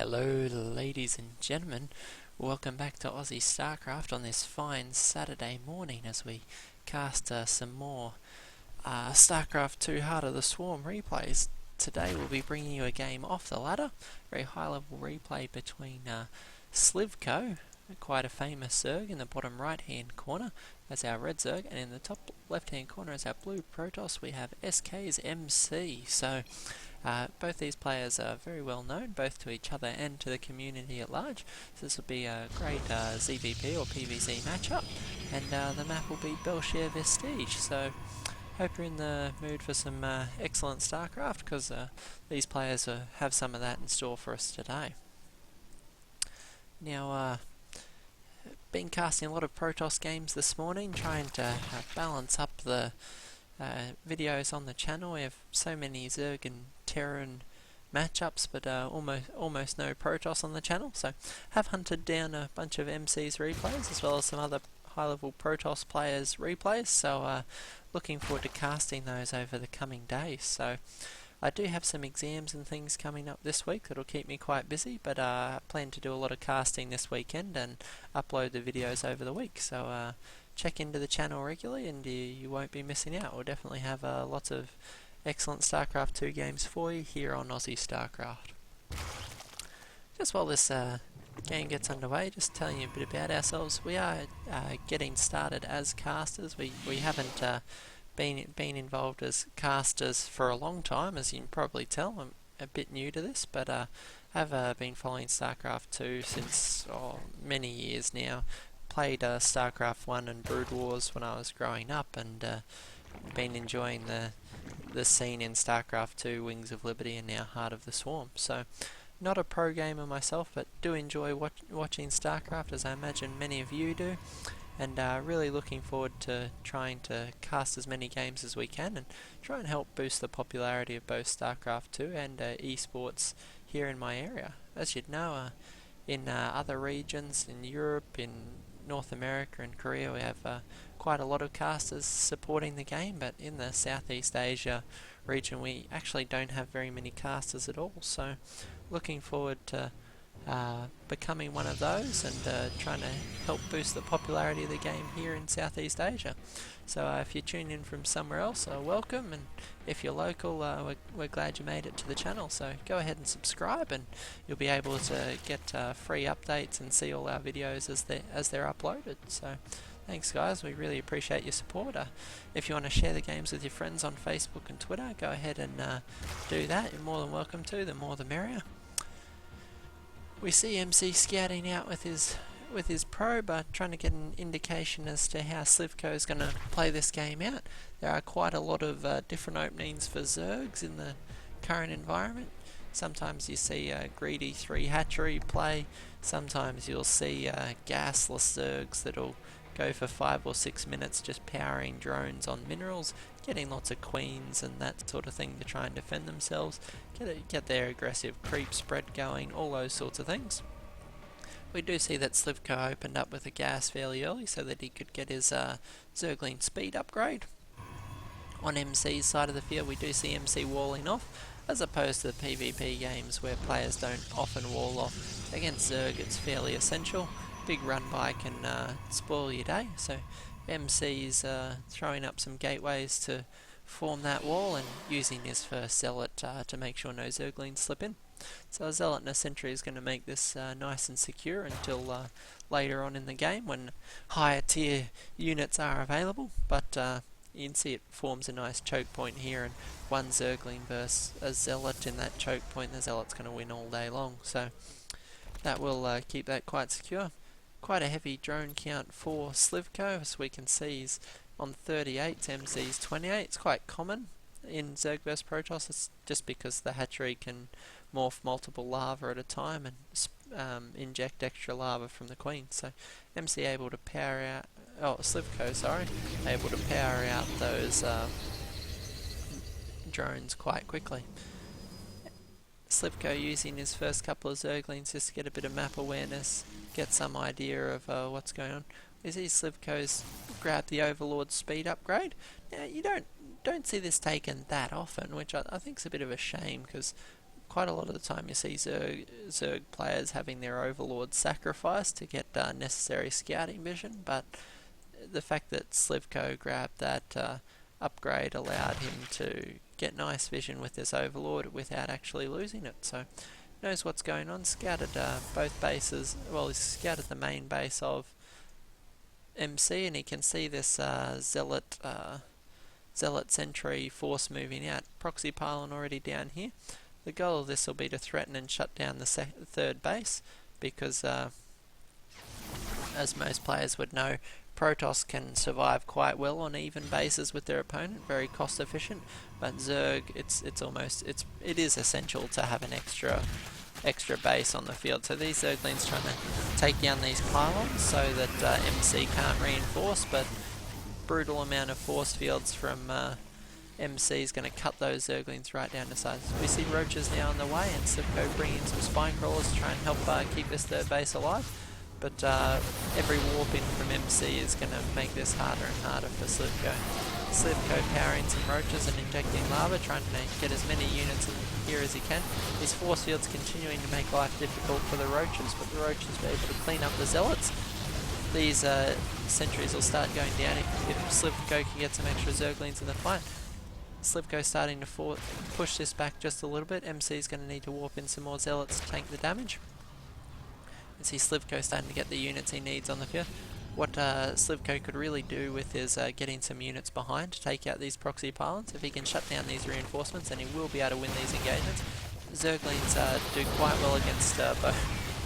Hello ladies and gentlemen, welcome back to Aussie Starcraft on this fine Saturday morning as we cast some more Starcraft 2 Heart of the Swarm replays. Today we'll be bringing you a game off the ladder, very high level replay between Slivko, quite a famous Zerg, in the bottom right hand corner as our red Zerg, and in the top left hand corner as our blue Protoss we have SKMC. So both these players are very well known, both to each other and to the community at large. So this will be a great ZVP or PvZ matchup, and the map will be Belshir Vestige. So hope you're in the mood for some excellent StarCraft, because these players have some of that in store for us today. Now, been casting a lot of Protoss games this morning, trying to balance up the videos on the channel. We have so many Zerg and Terran matchups, but almost no Protoss on the channel, so have hunted down a bunch of MC's replays as well as some other high level Protoss players replays, so looking forward to casting those over the coming days. So I do have some exams and things coming up this week that'll keep me quite busy, but I plan to do a lot of casting this weekend and upload the videos over the week, so check into the channel regularly and you won't be missing out. We'll definitely have lots of excellent StarCraft 2 games for you here on Aussie Starcraft. Just while this game gets underway, just telling you a bit about ourselves. We are getting started as casters. We haven't been involved as casters for a long time, as you can probably tell. I'm a bit new to this, but have been following StarCraft 2 since many years now. Played StarCraft 1 and Brood Wars when I was growing up, and been enjoying the scene in StarCraft 2, Wings of Liberty, and now Heart of the Swarm. So not a pro gamer myself, but do enjoy watching StarCraft, as I imagine many of you do, and really looking forward to trying to cast as many games as we can and try and help boost the popularity of both StarCraft 2 and esports here in my area. As you'd know, in other regions, in Europe, in North America and Korea, we have quite a lot of casters supporting the game, but in the Southeast Asia region we actually don't have very many casters at all, so looking forward to becoming one of those and trying to help boost the popularity of the game here in Southeast Asia. So if you're tuning in from somewhere else, welcome, and if you're local, we're glad you made it to the channel, so go ahead and subscribe and you'll be able to get free updates and see all our videos as they're uploaded. So thanks guys, we really appreciate your support. If you want to share the games with your friends on Facebook and Twitter, go ahead and do that. You're more than welcome to, the more the merrier. We see MC scouting out with his probe, trying to get an indication as to how Slivko is going to play this game out. There are quite a lot of different openings for Zergs in the current environment. Sometimes you see greedy 3 hatchery play, sometimes you'll see gasless Zergs that'll go for 5 or 6 minutes just powering drones on minerals, getting lots of queens and that sort of thing to try and defend themselves, get their aggressive creep spread going, all those sorts of things. We do see that Slivko opened up with a gas fairly early so that he could get his Zergling speed upgrade. On MC's side of the field we do see MC walling off, as opposed to the PvP games where players don't often wall off. Against Zerg it's fairly essential. Big run by can spoil your day, so MC's throwing up some gateways to form that wall and using his first Zealot to make sure no Zerglings slip in. So a Zealot and a Sentry is going to make this nice and secure until later on in the game when higher tier units are available, but you can see it forms a nice choke point here, and one Zergling versus a Zealot in that choke point, the Zealot's going to win all day long, so that will keep that quite secure. Quite a heavy drone count for Slivko, as we can see he's on 38, MC's 28. It's quite common in Zerg vs Protoss, it's just because the hatchery can morph multiple larvae at a time and inject extra larvae from the queen. So MC able to power out, Slivko, sorry, able to power out those drones quite quickly. Slivko using his first couple of Zerglings just to get a bit of map awareness, get some idea of what's going on. We see Slivko's grab the Overlord speed upgrade. Now you don't see this taken that often, which I think is a bit of a shame, because quite a lot of the time you see Zerg players having their overlords sacrificed to get necessary scouting vision, but the fact that Slivko grabbed that upgrade allowed him to get nice vision with this overlord without actually losing it. So knows what's going on. Scouted both bases. Well, he scouted the main base of MC, and he can see this zealot sentry force moving out. Proxy pylon already down here. The goal of this will be to threaten and shut down the third base, because as most players would know, Protoss can survive quite well on even bases with their opponent, very cost efficient. But Zerg, it is essential to have an extra base on the field. So these Zerglings trying to take down these pylons so that MC can't reinforce, but brutal amount of force fields from MC is going to cut those Zerglings right down to size. We see roaches now on the way, and Slivko bringing some spine crawlers to try and help keep this third base alive. But every warp in from MC is going to make this harder and harder for Slivko. Slivko powering some roaches and injecting lava, trying to get as many units in here as he can. His force field's continuing to make life difficult for the roaches, but the roaches will be able to clean up the zealots. These sentries will start going down if Slivko can get some extra Zerglings in the fight. Slivko starting to push this back just a little bit. MC is going to need to warp in some more zealots to tank the damage. You see Slivko starting to get the units he needs on the field. What Slivko could really do with is getting some units behind to take out these proxy pylons. If he can shut down these reinforcements, then he will be able to win these engagements. Zerglings do quite well against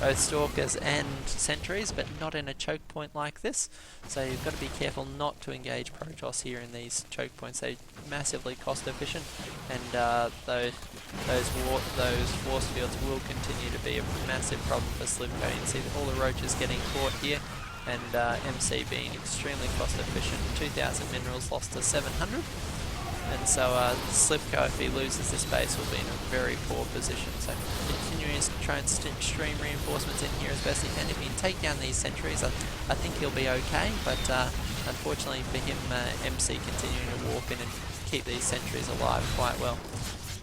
both Stalkers and Sentries, but not in a choke point like this. So you've got to be careful not to engage Protoss here in these choke points. They're massively cost efficient, and those force fields will continue to be a massive problem for Slivko. You can see all the roaches getting caught here, and MC being extremely cost efficient. 2,000 minerals lost to 700. And so Slivko, if he loses this base, will be in a very poor position. So continuing to try and stream reinforcements in here as best he can. If he can take down these sentries, I think he'll be okay, but unfortunately for him, MC continuing to warp in and keep these sentries alive quite well.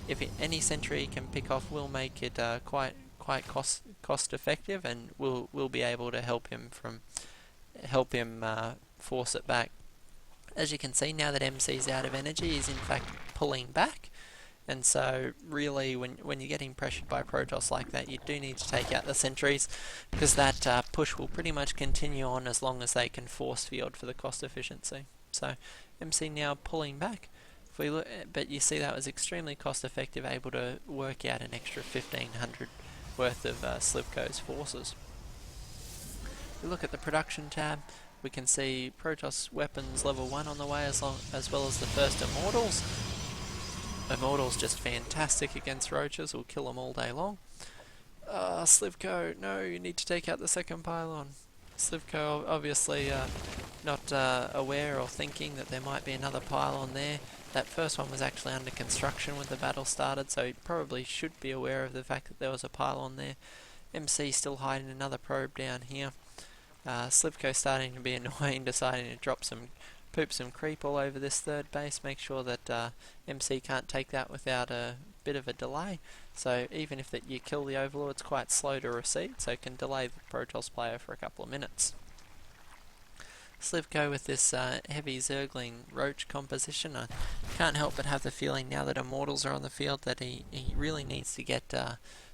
If any sentry can pick off, will make it quite cost effective, and will be able to help him force it back. As you can see, now that MC is out of energy, he's in fact pulling back. And so really, when you're getting pressured by Protoss like that, you do need to take out the sentries, because that push will pretty much continue on as long as they can force field for the cost efficiency. So MC now pulling back. If we look, but you see that was extremely cost effective, able to work out an extra 1,500 worth of Slivko's forces. If we look at the production tab, we can see Protoss weapons level 1 on the way, as well as the first Immortals. Immortals just fantastic against roaches, will kill them all day long. Slivko, no, you need to take out the second pylon. Slivko obviously not aware or thinking that there might be another pylon there. That first one was actually under construction when the battle started, so he probably should be aware of the fact that there was a pylon there. MC still hiding another probe down here. Slivko starting to be annoying, deciding to poop some creep all over this third base, make sure that MC can't take that without a bit of a delay. So even if you kill the Overlord, it's quite slow to recede, so it can delay the Protoss player for a couple of minutes. Slivko with this heavy Zergling Roach composition, I can't help but have the feeling now that Immortals are on the field that he really needs to get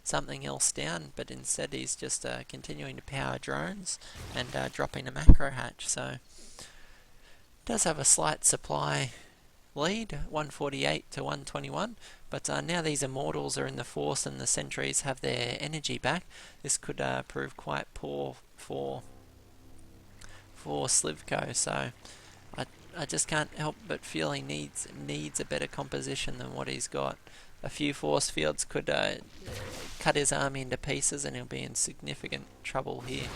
something else down, but instead he's just continuing to power drones and dropping a macro hatch. So does have a slight supply lead, 148 to 121, but now these Immortals are in the force and the Sentries have their energy back. This could prove quite poor for Slivko, so I just can't help but feel he needs a better composition than what he's got. A few force fields could cut his army into pieces, and he'll be in significant trouble here.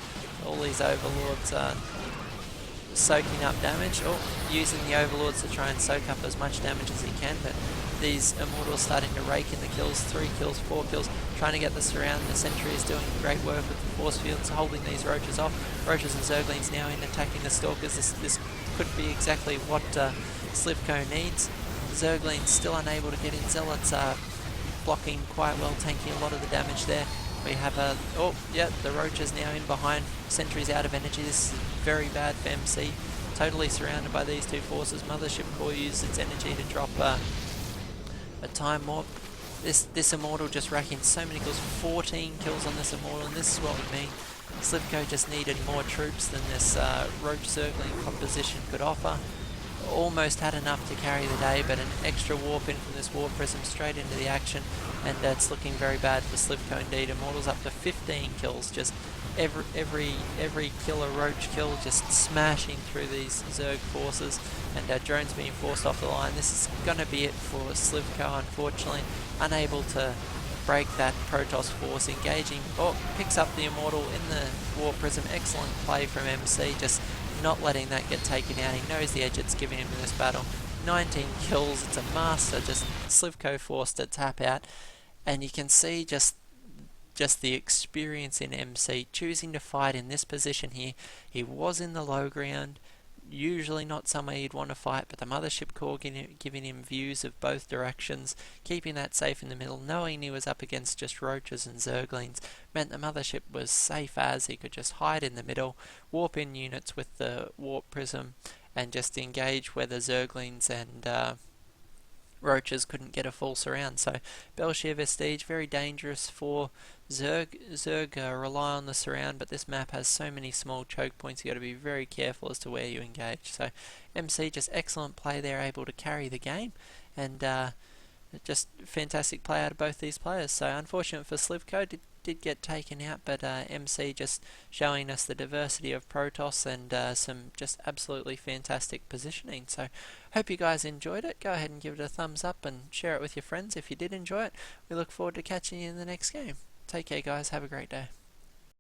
All these Overlords are soaking up damage, or using the Overlords to try and soak up as much damage as he can, but these Immortals starting to rake in the kills, 3 kills, 4 kills, trying to get the surround. The Sentry is doing great work with the force fields, holding these roaches off. Roaches and Zerglings now in attacking the Stalkers. This could be exactly what Slivko needs. Zerglings still unable to get in. Zealots blocking quite well, tanking a lot of the damage there. We have the Roach is now in behind, Sentry's out of energy. This is very bad for MC. Totally surrounded by these two forces. Mothership Core used its energy to drop a time warp. This Immortal just racking so many kills, 14 kills on this Immortal, and this is what we mean. Slivko just needed more troops than this Roach Zergling composition could offer. Almost had enough to carry the day, but an extra warp in from this Warp Prism straight into the action, and it's looking very bad for Slivko indeed. Immortal's up to 15 kills, just every kill, a Roach kill, just smashing through these Zerg forces, and drones being forced off the line. This is going to be it for Slivko, unfortunately. Unable to break that Protoss force, engaging, picks up the Immortal in the Warp Prism. Excellent play from MC, just not letting that get taken out. He knows the edge it's giving him in this battle. 19 kills, it's a master, just Slivko forced to tap out, and you can see just the experience in MC, choosing to fight in this position here. He was in the low ground, usually not somewhere you'd want to fight, but the Mothership Core giving him views of both directions, keeping that safe in the middle, knowing he was up against just Roaches and Zerglings, meant the Mothership was safe as he could just hide in the middle, warp in units with the Warp Prism, and just engage where the Zerglings and Roaches couldn't get a full surround. So Belshir Vestige, very dangerous for Zerg. Zerg rely on the surround, but this map has so many small choke points, you got to be very careful as to where you engage. So MC, just excellent play there, able to carry the game, and just fantastic play out of both these players. So unfortunate for Slivko, did get taken out, but MC just showing us the diversity of Protoss and some just absolutely fantastic positioning. So hope you guys enjoyed it. Go ahead and give it a thumbs up and share it with your friends if you did enjoy it. We look forward to catching you in the next game. Take care guys, have a great day.